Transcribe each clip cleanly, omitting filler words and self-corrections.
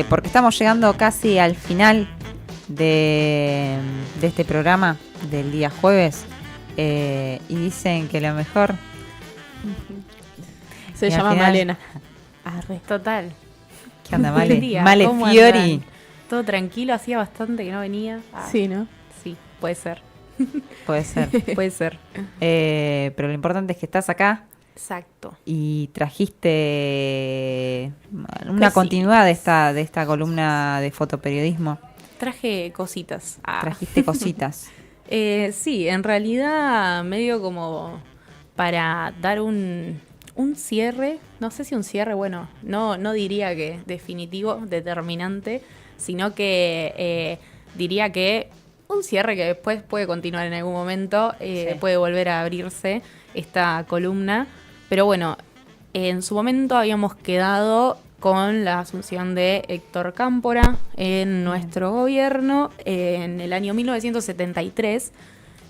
porque estamos llegando casi al final de este programa del día jueves, y dicen que lo mejor se y llama al final, Malena. Arre. Total. ¿Qué onda, Buen Male? día, Male ¿cómo Fiori. andan? Todo tranquilo, hacía bastante que no venía. Sí, ¿no? Sí, puede ser. Puede ser. Puede ser. Pero lo importante es que estás acá Exacto. y trajiste una Cositas. continuidad de esta columna de fotoperiodismo. Traje cositas. Trajiste cositas. Sí, en realidad medio como para dar un cierre, no sé si un cierre, bueno, no diría que definitivo, determinante, sino que diría que un cierre que después puede continuar en algún momento, Sí. puede volver a abrirse esta columna, pero bueno, en su momento habíamos quedado con la asunción de Héctor Cámpora en nuestro gobierno en el año 1973,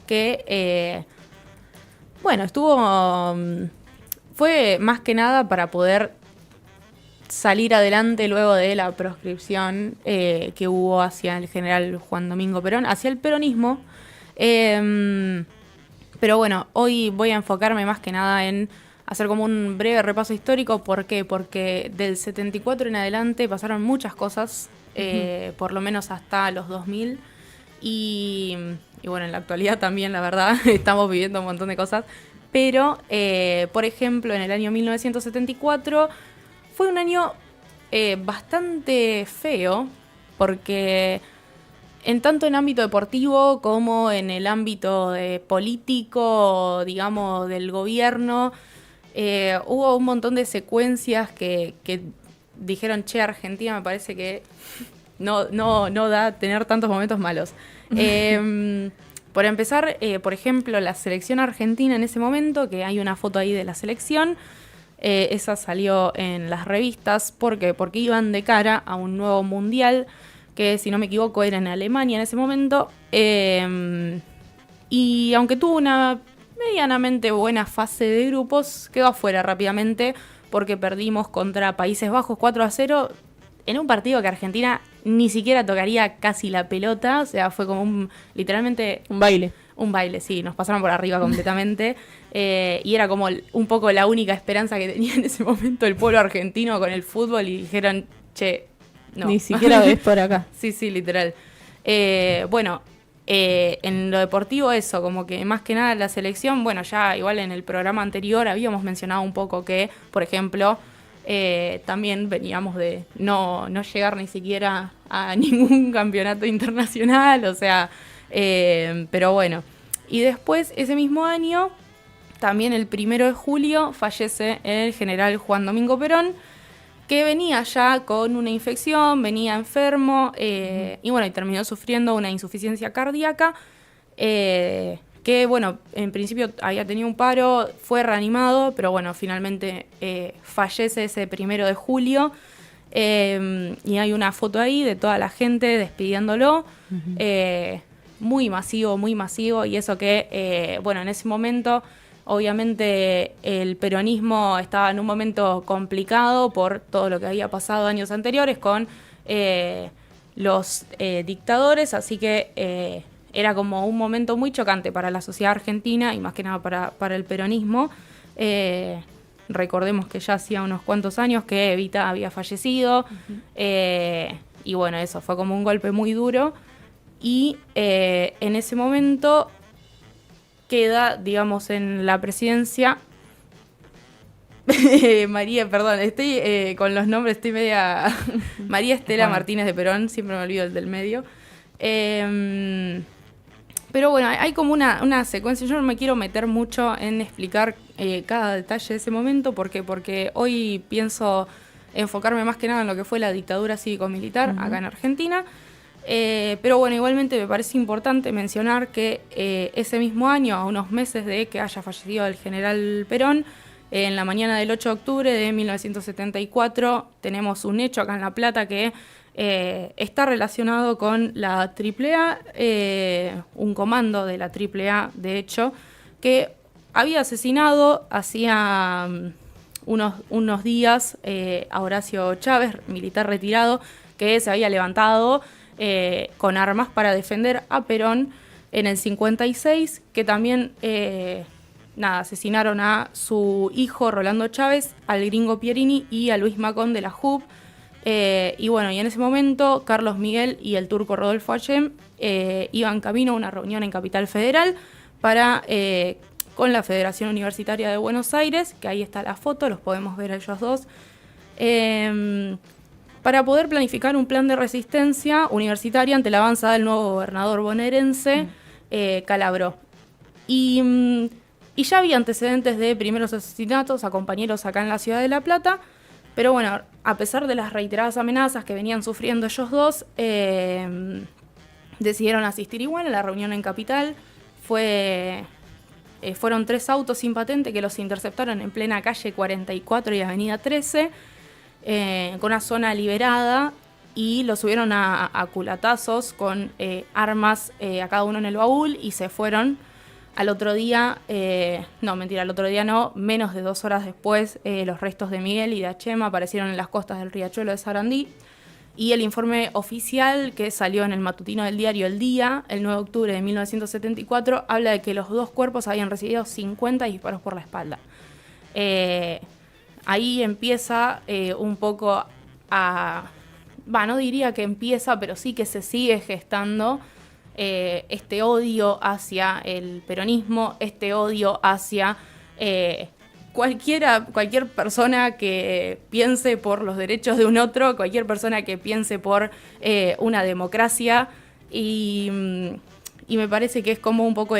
que, bueno, fue más que nada para poder salir adelante luego de la proscripción que hubo hacia el general Juan Domingo Perón, hacia el peronismo. Pero bueno, hoy voy a enfocarme más que nada en hacer como un breve repaso histórico. ¿Por qué? Porque del 74 en adelante pasaron muchas cosas, por lo menos hasta los 2000. Y bueno, en la actualidad también, la verdad, estamos viviendo un montón de cosas. Pero, por ejemplo, en el año 1974 fue un año bastante feo, porque tanto en ámbito deportivo como en el ámbito político, digamos, del gobierno, hubo un montón de secuencias que dijeron, che, Argentina me parece que no da tener tantos momentos malos. Por empezar, por ejemplo, la selección argentina en ese momento, que hay una foto ahí de la selección, esa salió en las revistas. ¿Por qué? Porque iban de cara a un nuevo mundial, que si no me equivoco era en Alemania en ese momento. Y aunque tuvo una medianamente buena fase de grupos, quedó afuera rápidamente porque perdimos contra Países Bajos 4-0 en un partido que Argentina ni siquiera tocaría casi la pelota. O sea, fue como literalmente Un baile. un baile, sí, nos pasaron por arriba completamente. Y era como un poco la única esperanza que tenía en ese momento el pueblo argentino con el fútbol, y dijeron, che, no. Ni siquiera ves por acá. Sí, literal. Bueno, en lo deportivo eso, como que más que nada la selección, bueno, ya igual en el programa anterior habíamos mencionado un poco que, por ejemplo, también veníamos de no llegar ni siquiera a ningún campeonato internacional, o sea, pero bueno. Y después, ese mismo año, también el 1 de julio, fallece el general Juan Domingo Perón, que venía ya con una infección, venía enfermo, y bueno, y terminó sufriendo una insuficiencia cardíaca, que bueno, en principio había tenido un paro, fue reanimado, pero bueno, finalmente fallece ese 1 de julio, y hay una foto ahí de toda la gente despidiéndolo, muy masivo, y eso que, bueno, en ese momento obviamente el peronismo estaba en un momento complicado por todo lo que había pasado años anteriores con los dictadores, así que era como un momento muy chocante para la sociedad argentina y más que nada para el peronismo. Recordemos que ya hacía unos cuantos años que Evita había fallecido, y bueno, eso fue como un golpe muy duro, y en ese momento queda, digamos, en la presidencia María, perdón, estoy con los nombres, estoy media... María Estela Martínez de Perón, siempre me olvido el del medio. Pero bueno, hay como una secuencia. Yo no me quiero meter mucho en explicar cada detalle de ese momento, porque hoy pienso enfocarme más que nada en lo que fue la dictadura cívico-militar acá en Argentina. Pero bueno, igualmente me parece importante mencionar que ese mismo año, a unos meses de que haya fallecido el general Perón, en la mañana del 8 de octubre de 1974, tenemos un hecho acá en La Plata que está relacionado con la AAA, un comando de la AAA, de hecho, que había asesinado hacía unos días a Horacio Chávez, militar retirado, que se había levantado con armas para defender a Perón en el 56, que también asesinaron a su hijo Rolando Chávez, al gringo Pierini y a Luis Macón de la JUP. Y bueno, y en ese momento Carlos Miguel y el turco Rodolfo Ayem iban camino a una reunión en Capital Federal con la Federación Universitaria de Buenos Aires, que ahí está la foto, los podemos ver a ellos dos, para poder planificar un plan de resistencia universitaria ante la avanzada del nuevo gobernador bonaerense, Calabró. Y ya había antecedentes de primeros asesinatos a compañeros acá en la ciudad de La Plata, pero bueno, a pesar de las reiteradas amenazas que venían sufriendo ellos dos, decidieron asistir igual a la reunión en Capital. Fueron 3 autos sin patente que los interceptaron en plena calle 44 y avenida 13, con una zona liberada, y los subieron a culatazos con armas a cada uno en el baúl y se fueron. Al otro día, menos de 2 horas después, los restos de Miguel y de Ayem aparecieron en las costas del riachuelo de Sarandí. Y el informe oficial que salió en el matutino del diario El Día, el 9 de octubre de 1974, habla de que los 2 cuerpos habían recibido 50 disparos por la espalda. Ahí empieza un poco no diría que empieza, pero sí que se sigue gestando este odio hacia el peronismo, este odio hacia cualquier persona que piense por los derechos de un otro, cualquier persona que piense por una democracia, y me parece que es como un poco,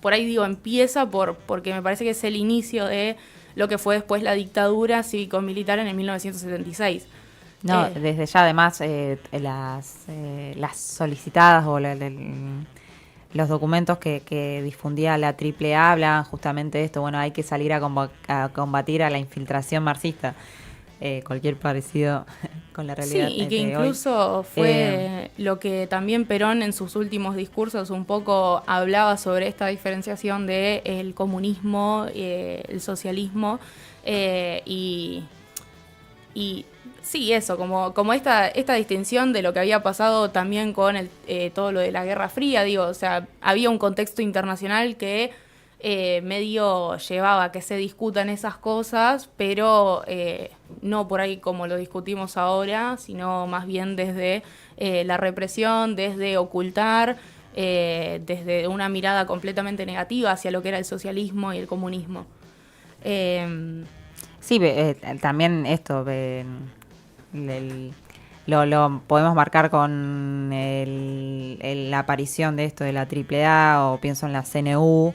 por ahí digo empieza, porque me parece que es el inicio de lo que fue después la dictadura cívico-militar en el 1976. No, desde ya además las solicitadas o los documentos que difundía la AAA hablan justamente de esto. Bueno, hay que salir a combatir a la infiltración marxista. Cualquier parecido con la realidad. Sí, y que incluso hoy fue lo que también Perón en sus últimos discursos un poco hablaba sobre esta diferenciación de el comunismo, el socialismo, y sí, eso, como esta distinción de lo que había pasado también con todo lo de la Guerra Fría, digo, o sea, había un contexto internacional que medio llevaba a que se discutan esas cosas, pero no por ahí como lo discutimos ahora, sino más bien desde la represión, desde ocultar, desde una mirada completamente negativa hacia lo que era el socialismo y el comunismo. Sí, también esto... Lo podemos marcar con la aparición de esto de la AAA, o pienso en la CNU,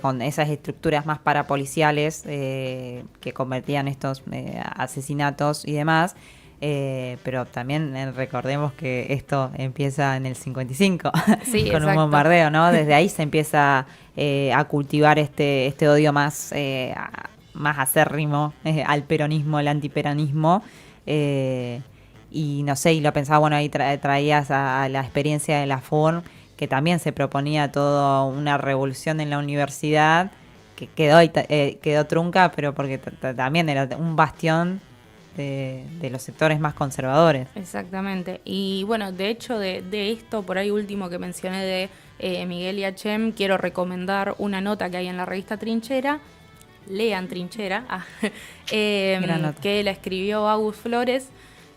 con esas estructuras más parapoliciales que convertían estos asesinatos y demás. Pero también recordemos que esto empieza en el 55, sí, con un bombardeo, ¿no? Desde ahí se empieza a cultivar este odio más acérrimo al peronismo, al antiperonismo. Y no sé, y lo pensaba, bueno, ahí traías a la experiencia de la FUN, que también se proponía toda una revolución en la universidad, que quedó trunca, pero porque también era un bastión de los sectores más conservadores. Exactamente. Y bueno, de hecho, de esto, por ahí último que mencioné de Miguel y Ayem, quiero recomendar una nota que hay en la revista Trinchera. Lean Trinchera, que la escribió Agus Flores,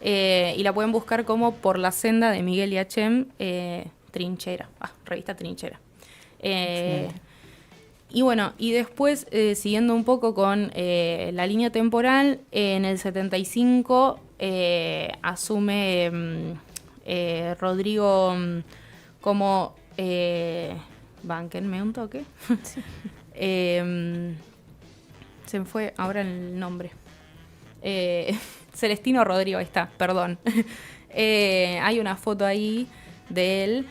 y la pueden buscar como Por la senda de Miguel y Ayem, Trinchera, revista Trinchera. Y bueno, y después, siguiendo un poco con la línea temporal, en el 75 asume Rodrigo como... bánquenme un toque. Sí. Se me fue ahora el nombre. Celestino Rodrigo, ahí está, perdón. Hay una foto ahí de él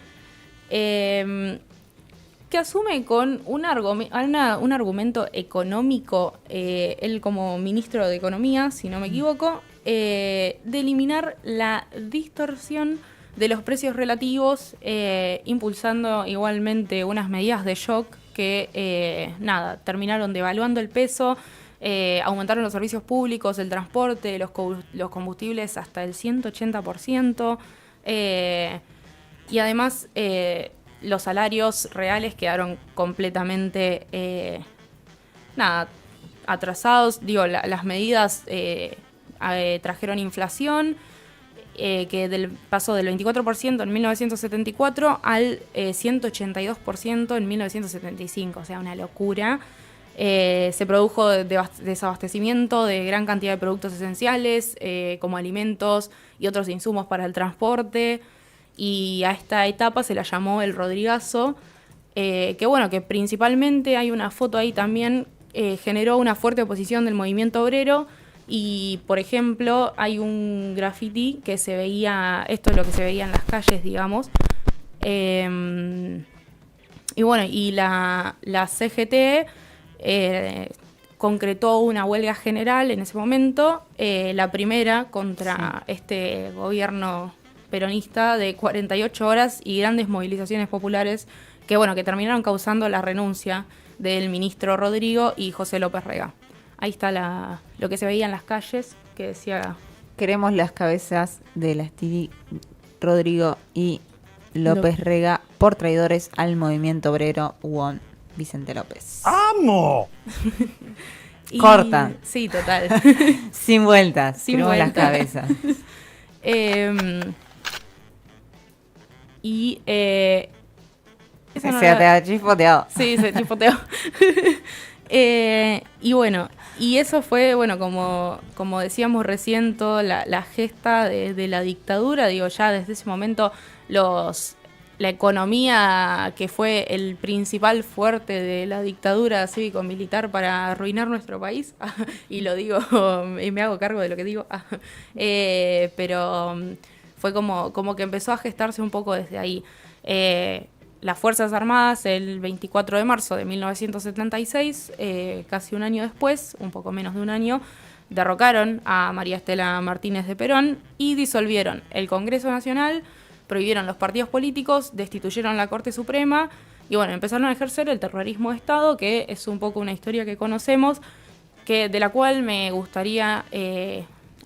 que asume con un argumento económico, él como ministro de Economía, si no me equivoco, de eliminar la distorsión de los precios relativos, impulsando igualmente unas medidas de shock que terminaron devaluando el peso, Aumentaron los servicios públicos, el transporte, los combustibles hasta el 180%. Y además los salarios reales quedaron completamente atrasados. Las medidas trajeron inflación, que pasó del 24% en 1974 al 182% en 1975, o sea, una locura. Se produjo desabastecimiento de gran cantidad de productos esenciales, como alimentos y otros insumos para el transporte, y a esta etapa se la llamó el Rodrigazo, que principalmente hay una foto ahí también, generó una fuerte oposición del movimiento obrero. Y, por ejemplo, hay un graffiti que se veía, esto es lo que se veía en las calles, digamos. Y la CGT concretó una huelga general en ese momento, la primera contra este gobierno peronista de 48 horas y grandes movilizaciones populares que terminaron causando la renuncia del ministro Rodrigo y José López Rega. Ahí está lo que se veía en las calles, que decía... Queremos las cabezas de Lastiri, Rodrigo y López Rega por traidores al movimiento obrero Juan Vicente López. ¡Amo! Corta. Sí, total. Sin vueltas. Sin vueltas. Las cabezas. Se te ha chispoteado. Sí, se chispoteó. Y eso fue, como decíamos recién, toda la gesta de la dictadura. Ya desde ese momento la economía, que fue el principal fuerte de la dictadura cívico-militar para arruinar nuestro país, y lo digo y me hago cargo de lo que digo, pero fue como que empezó a gestarse un poco desde ahí. Las Fuerzas Armadas, el 24 de marzo de 1976, casi un año después, un poco menos de un año, derrocaron a María Estela Martínez de Perón y disolvieron el Congreso Nacional, prohibieron los partidos políticos, destituyeron la Corte Suprema y empezaron a ejercer el terrorismo de Estado, que es un poco una historia que conocemos, de la cual me gustaría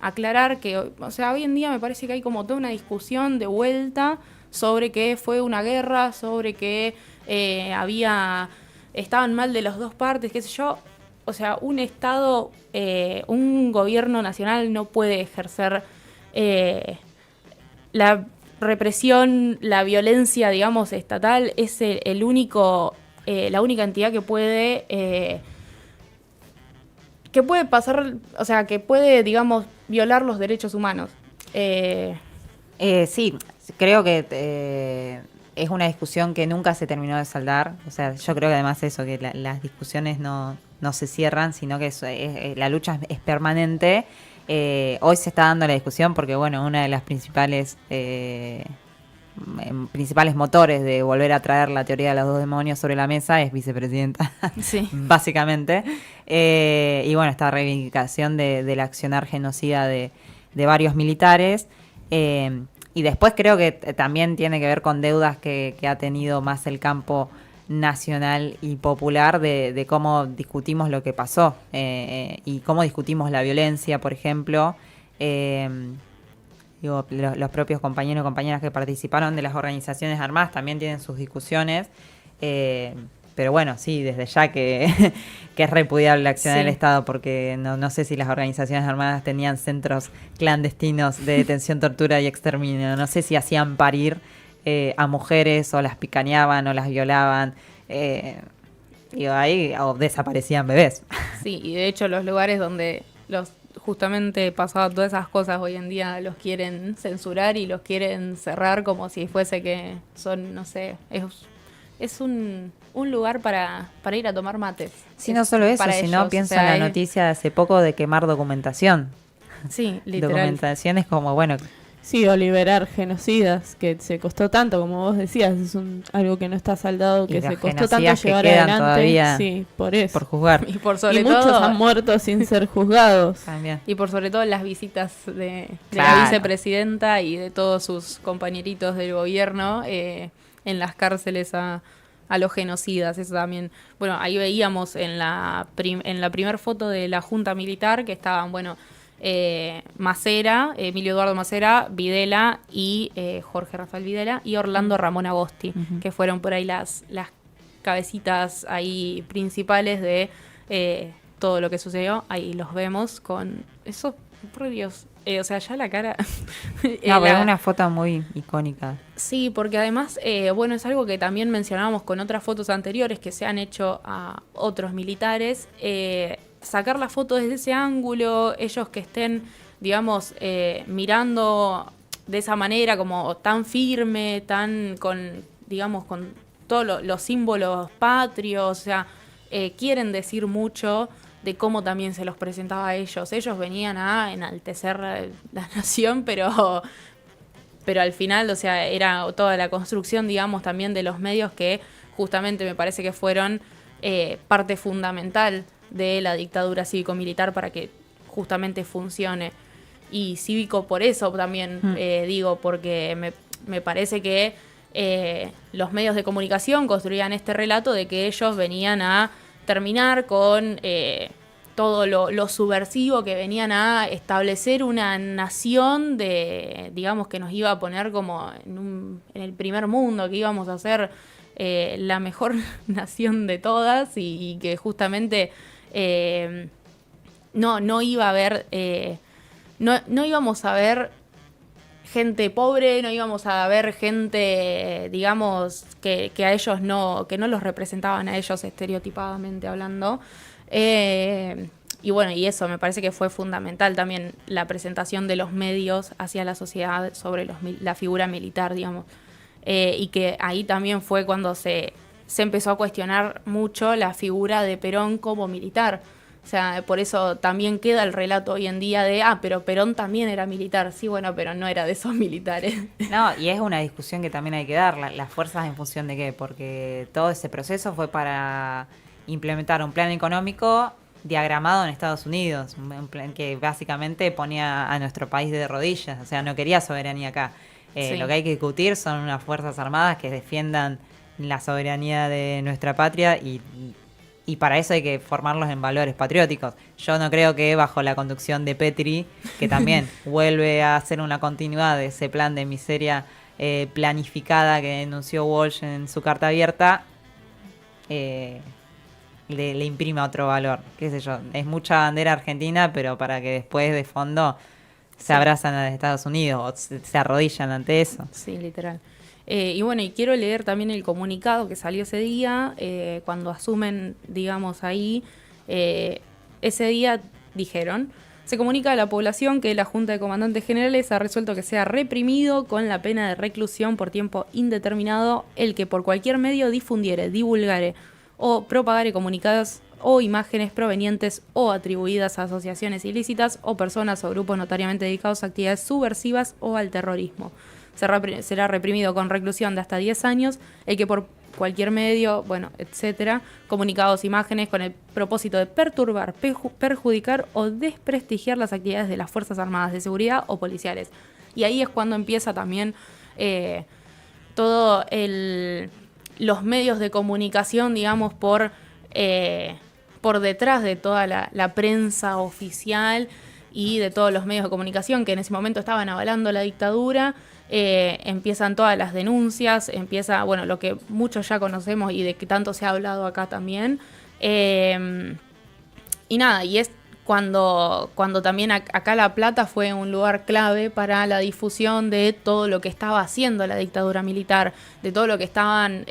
aclarar que, hoy en día me parece que hay como toda una discusión de vuelta sobre que fue una guerra, sobre que estaban mal de las dos partes, qué sé yo. Un Estado, un gobierno nacional no puede ejercer la represión, la violencia, digamos, estatal. Es la única entidad que puede pasar, que puede, digamos, violar los derechos humanos. Sí, creo que es una discusión que nunca se terminó de saldar. Yo creo que además eso, que las discusiones no se cierran, sino que la lucha es permanente. Hoy se está dando la discusión porque, una de las principales motores de volver a traer la teoría de los dos demonios sobre la mesa es vicepresidenta, sí. Básicamente. Esta reivindicación del accionar genocida de varios militares. Y después creo que también tiene que ver con deudas que ha tenido más el campo nacional y popular de cómo discutimos lo que pasó y cómo discutimos la violencia, por ejemplo. Los propios compañeros y compañeras que participaron de las organizaciones armadas también tienen sus discusiones. Pero sí, desde ya que es repudiable la acción del Estado, porque no sé si las organizaciones armadas tenían centros clandestinos de detención, tortura y exterminio. No sé si hacían parir a mujeres, o las picaneaban, o las violaban, o desaparecían bebés. Sí, y de hecho los lugares donde justamente pasaban todas esas cosas hoy en día los quieren censurar y los quieren cerrar como si fuese que son, no sé, es un lugar para ir a tomar mates. Sí, no solo eso, sino pienso en la noticia de hace poco de quemar documentación. Sí, literal. Documentación es como, Sí, o liberar genocidas, que se costó tanto, como vos decías, es algo que no está saldado, que se costó tanto llevar adelante. Todavía sí, por eso. Por juzgar. Y sobre muchos todo, han muerto sin ser juzgados. También. Y por sobre todo las visitas de la vicepresidenta y de todos sus compañeritos del gobierno en las cárceles a a los genocidas, eso también. Bueno, ahí veíamos en la primer foto de la junta militar que estaban, bueno, Macera, Emilio Eduardo Macera, Videla y Jorge Rafael Videla y Orlando Ramón Agosti, que fueron por ahí las cabecitas ahí principales de todo lo que sucedió. Ahí los vemos con eso, por Dios. O sea, ya la cara... No, pero es una foto muy icónica. Sí, porque además, bueno, es algo que también mencionábamos con otras fotos anteriores que se han hecho a otros militares. Sacar la foto desde ese ángulo, ellos que estén, digamos, mirando de esa manera como tan firme, tan con, digamos, con todos los símbolos patrios, o sea, quieren decir mucho de cómo también se los presentaba a ellos. Ellos venían a enaltecer la nación, pero al final, o sea, era toda la construcción, digamos, también de los medios que justamente me parece que fueron parte fundamental de la dictadura cívico-militar para que justamente funcione. Y cívico por eso también digo, porque me parece que los medios de comunicación construían este relato de que ellos venían a terminar con todo lo subversivo, que venían a establecer una nación de, digamos, que nos iba a poner como en el primer mundo, que íbamos a ser la mejor nación de todas y que justamente no iba a haber, no íbamos a ver gente pobre, no íbamos a ver gente, digamos, que a ellos que no los representaban a ellos estereotipadamente hablando. Y bueno, y eso me parece que fue fundamental también la presentación de los medios hacia la sociedad sobre la figura militar, digamos. Y que ahí también fue cuando se empezó a cuestionar mucho la figura de Perón como militar. O sea, por eso también queda el relato hoy en día de, pero Perón también era militar. Sí, bueno, pero no era de esos militares. No, y es una discusión que también hay que dar, las fuerzas en función de qué, porque todo ese proceso fue para implementar un plan económico diagramado en Estados Unidos, un plan que básicamente ponía a nuestro país de rodillas, o sea, no quería soberanía acá. Sí. Lo que hay que discutir son unas fuerzas armadas que defiendan la soberanía de nuestra patria y para eso hay que formarlos en valores patrióticos. Yo no creo que bajo la conducción de Petri, que también vuelve a hacer una continuidad de ese plan de miseria planificada que denunció Walsh en su carta abierta, le imprima otro valor, qué sé yo. Es mucha bandera argentina, pero para que después de fondo se abrazan a Estados Unidos o se arrodillan ante eso. Sí, literal. Y bueno, y quiero leer también el comunicado que salió ese día, cuando asumen, digamos, ahí, ese día dijeron: se comunica a la población que la Junta de Comandantes Generales ha resuelto que sea reprimido con la pena de reclusión por tiempo indeterminado el que por cualquier medio difundiere, divulgare o propagare comunicados o imágenes provenientes o atribuidas a asociaciones ilícitas o personas o grupos notariamente dedicados a actividades subversivas o al terrorismo. Será reprimido con reclusión de hasta 10 años el que por cualquier medio, bueno, etcétera, comunicados, imágenes con el propósito de perturbar, perjudicar o desprestigiar las actividades de las Fuerzas Armadas de Seguridad o policiales. Y ahí es cuando empieza también todo los medios de comunicación, digamos, por detrás de toda la prensa oficial y de todos los medios de comunicación que en ese momento estaban avalando la dictadura. Empiezan todas las denuncias, empieza, bueno, lo que muchos ya conocemos y de que tanto se ha hablado acá también. Y nada, y es cuando también acá La Plata fue un lugar clave para la difusión de todo lo que estaba haciendo la dictadura militar, de todo lo que estaban,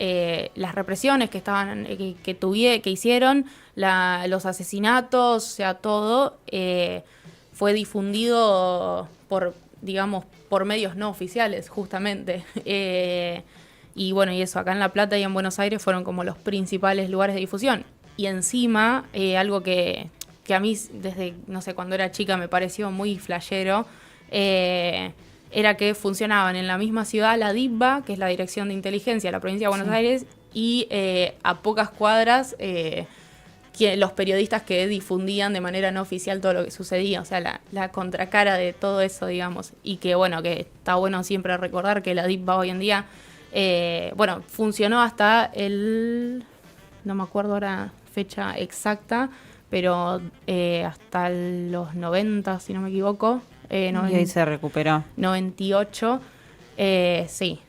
las represiones que estaban, que hicieron, los asesinatos, o sea, todo fue difundido por medios no oficiales, justamente. Y bueno, y eso, acá en La Plata y en Buenos Aires fueron como los principales lugares de difusión. Y encima, algo que a mí, desde, no sé, cuando era chica me pareció muy flashero, era que funcionaban en la misma ciudad la DIVBA, que es la Dirección de Inteligencia de la Provincia de Buenos Aires, y a pocas cuadras los periodistas que difundían de manera no oficial todo lo que sucedía, o sea, la contracara de todo eso, digamos. Y que bueno, que está bueno siempre recordar que la DIVBA hoy en día Bueno, funcionó hasta no me acuerdo ahora fecha exacta, pero hasta los 90, si no me equivoco. Y ahí se recuperó. 98, sí.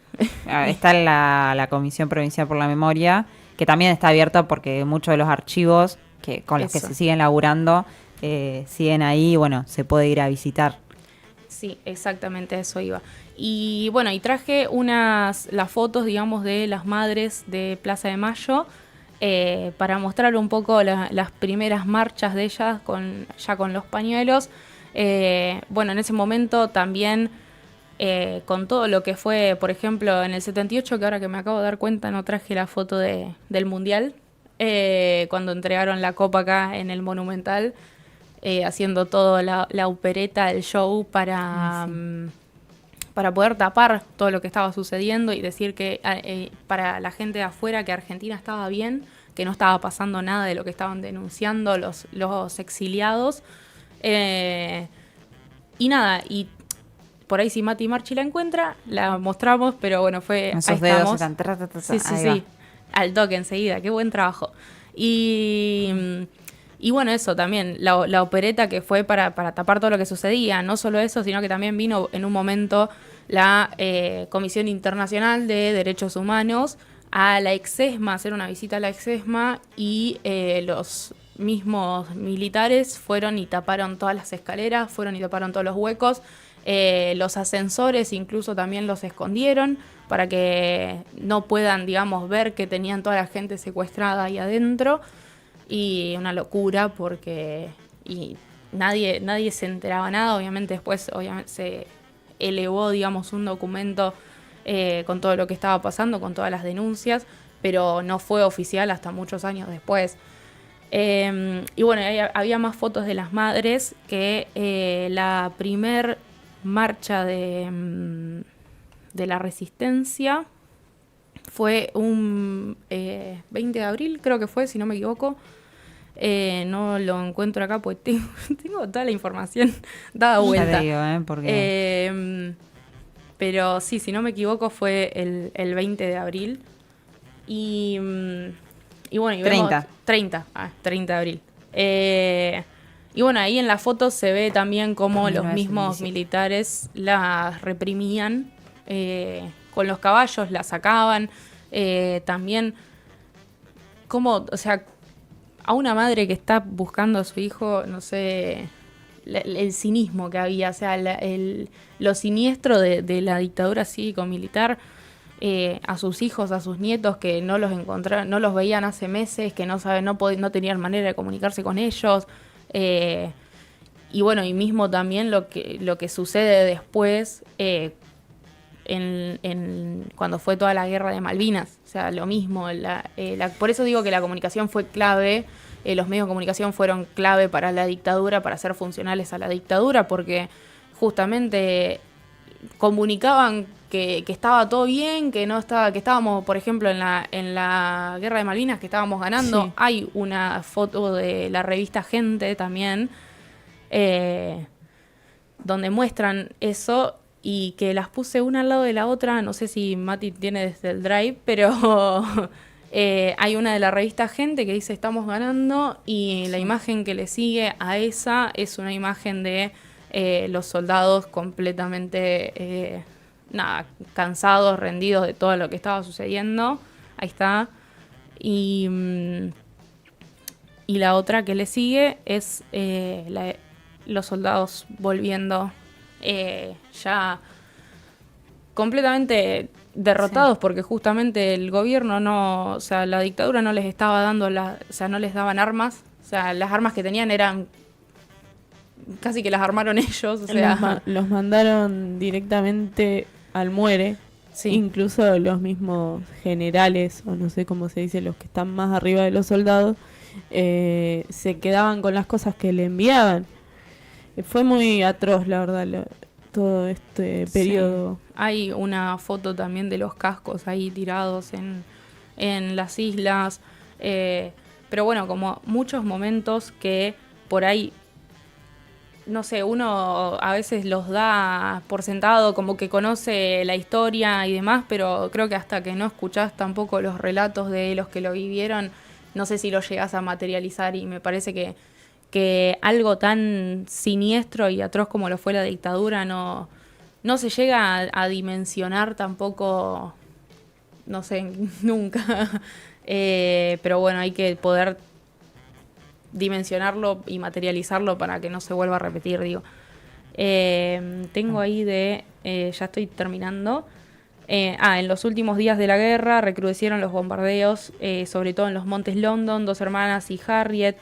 Está la Comisión Provincial por la Memoria, que también está abierta porque muchos de los archivos con los que se siguen laburando siguen ahí, bueno, se puede ir a visitar. Sí, exactamente, eso iba. Y bueno, y traje las fotos, digamos, de las madres de Plaza de Mayo, para mostrar un poco las primeras marchas de ellas ya con los pañuelos. Bueno, en ese momento también con todo lo que fue, por ejemplo, en el 78, que ahora que me acabo de dar cuenta no traje la foto del Mundial, cuando entregaron la copa acá en el Monumental, haciendo toda la opereta, el show para poder tapar todo lo que estaba sucediendo y decir que para la gente de afuera que Argentina estaba bien, que no estaba pasando nada de lo que estaban denunciando los exiliados. Y nada, y por ahí si Mati Marchi la encuentra, la mostramos, pero bueno, esos ahí dedos estamos. Sí, al toque enseguida, qué buen trabajo. Y bueno, eso también, la opereta que fue para tapar todo lo que sucedía, no solo eso, sino que también vino en un momento la Comisión Internacional de Derechos Humanos a la Exesma, hacer una visita a la Exesma, y los mismos militares fueron y taparon todas las escaleras, fueron y taparon todos los huecos, los ascensores incluso también los escondieron para que no puedan, digamos, ver que tenían toda la gente secuestrada ahí adentro. Y una locura porque nadie se enteraba nada. Obviamente después se elevó, digamos, un documento con todo lo que estaba pasando, con todas las denuncias, pero no fue oficial hasta muchos años después. Y bueno, había más fotos de las madres, que la primer marcha de la Resistencia fue un 20 de abril, creo que fue, si no me equivoco. No lo encuentro acá porque tengo toda la información dada vuelta. Ya te digo, porque... pero sí, si no me equivoco fue el 20 de abril. Y bueno, y 30. 30 de abril. Y bueno, ahí en la foto se ve también cómo los mismos militares las reprimían, con los caballos la sacaban, también como, o sea, a una madre que está buscando a su hijo, no sé, el cinismo que había, o sea, lo siniestro de la dictadura cívico-militar, a sus hijos, a sus nietos que no los encontraron, no los veían hace meses, que no tenían manera de comunicarse con ellos, y bueno, y mismo también lo que sucede después, cuando fue toda la guerra de Malvinas, o sea, lo mismo, por eso digo que la comunicación fue clave, los medios de comunicación fueron clave para la dictadura, para ser funcionales a la dictadura, porque justamente comunicaban que estaba todo bien, que estábamos, por ejemplo, en la guerra de Malvinas, que estábamos ganando. Sí. Hay una foto de la revista Gente también, donde muestran eso, y que las puse una al lado de la otra, no sé si Mati tiene desde el Drive, pero hay una de la revista Gente que dice estamos ganando, y la imagen que le sigue a esa es una imagen de los soldados completamente cansados, rendidos de todo lo que estaba sucediendo. Ahí está. Y la otra que le sigue es los soldados volviendo ya completamente derrotados, sí, porque justamente el gobierno la dictadura no les estaba dando no les daban armas, o sea, las armas que tenían eran casi que las armaron ellos, o sea, los mandaron directamente al muere. Sí. Incluso los mismos generales, o no sé cómo se dice, los que están más arriba de los soldados, se quedaban con las cosas que le enviaban. Fue muy atroz, la verdad, todo este periodo. Sí. Hay una foto también de los cascos ahí tirados en las islas. Pero bueno, como muchos momentos que por ahí no sé, uno a veces los da por sentado, como que conoce la historia y demás, pero creo que hasta que no escuchás tampoco los relatos de los que lo vivieron, no sé si lo llegás a materializar, y me parece que algo tan siniestro y atroz como lo fue la dictadura no se llega a dimensionar tampoco, no sé, nunca. Pero bueno, hay que poder dimensionarlo y materializarlo para que no se vuelva a repetir, digo. Tengo ahí ya estoy terminando. En los últimos días de la guerra recrudecieron los bombardeos, sobre todo en los montes London, Dos Hermanas y Harriet.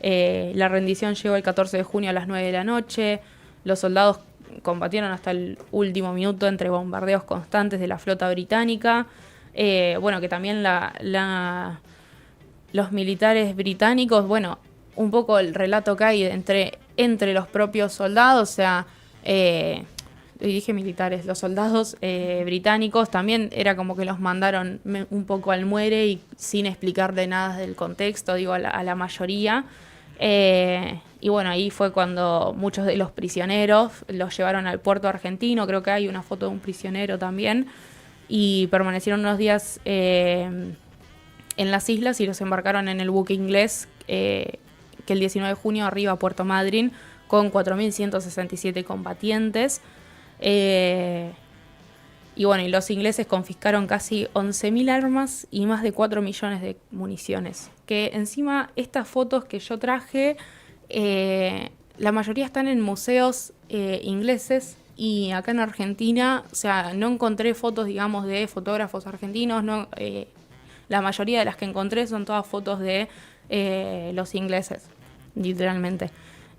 La rendición llegó el 14 de junio a las 9 de la noche. Los soldados combatieron hasta el último minuto entre bombardeos constantes de la flota británica. Bueno, que también los militares británicos, bueno, un poco el relato que hay entre los propios soldados, o sea, dije militares, los soldados británicos también era como que los mandaron un poco al muere y sin explicarle nada del contexto, digo, a la mayoría. Y bueno, ahí fue cuando muchos de los prisioneros los llevaron al puerto argentino, creo que hay una foto de un prisionero también, y permanecieron unos días en las islas y los embarcaron en el buque inglés que el 19 de junio arriba a Puerto Madryn con 4.167 combatientes. Y bueno, y los ingleses confiscaron casi 11.000 armas y más de 4 millones de municiones. Que encima estas fotos que yo traje, la mayoría están en museos ingleses, y acá en Argentina, o sea, no encontré fotos, digamos, de fotógrafos argentinos, no, la mayoría de las que encontré son todas fotos de los ingleses, literalmente.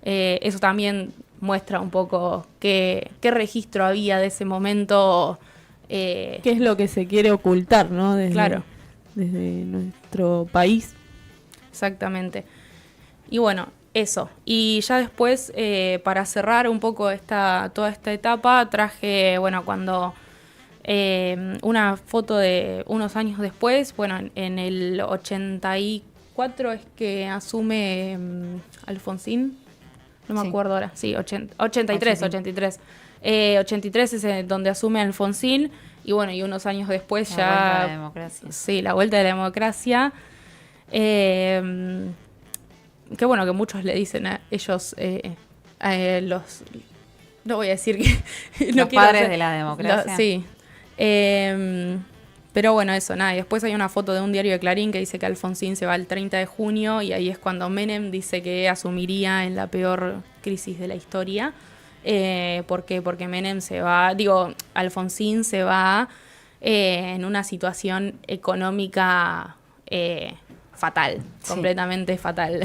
Eso también muestra un poco qué registro había de ese momento. ¿Qué es lo que se quiere ocultar, ¿no? Claro. Desde nuestro país. Exactamente. Y bueno, eso. Y ya después, para cerrar un poco toda esta etapa, traje, bueno, cuando una foto de unos años después, bueno, en el 84 es que asume Alfonsín. No me acuerdo ahora. Sí, 83. 83 es donde asume Alfonsín, y bueno, y unos años después la vuelta de la democracia. Sí, la vuelta de la democracia. Qué bueno que muchos le dicen a ellos, no voy a decir que... Los padres de la democracia. Sí. Pero bueno, eso, nada. Y después hay una foto de un diario de Clarín que dice que Alfonsín se va el 30 de junio, y ahí es cuando Menem dice que asumiría en la peor crisis de la historia. ¿Por qué? Porque Menem Alfonsín se va en una situación económica fatal, sí. Completamente fatal.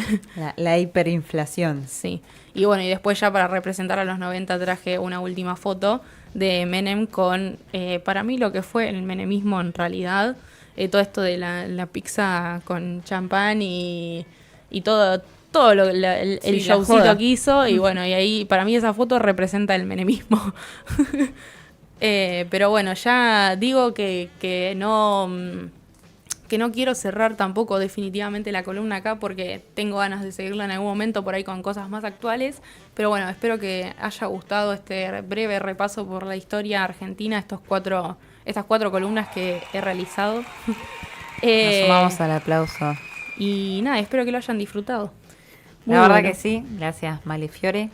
La hiperinflación. Sí. Y bueno, y después ya para representar a los 90 traje una última foto de Menem con, para mí, lo que fue el menemismo en realidad. Todo esto de la pizza con champán y todo el showcito que hizo, y bueno, y ahí para mí esa foto representa el menemismo. Pero bueno, ya digo que no quiero cerrar tampoco definitivamente la columna acá, porque tengo ganas de seguirla en algún momento por ahí con cosas más actuales, pero bueno, espero que haya gustado este breve repaso por la historia argentina, estas cuatro columnas que he realizado. Nos sumamos al aplauso. Y nada, espero que lo hayan disfrutado. La verdad que sí, gracias Malefiore.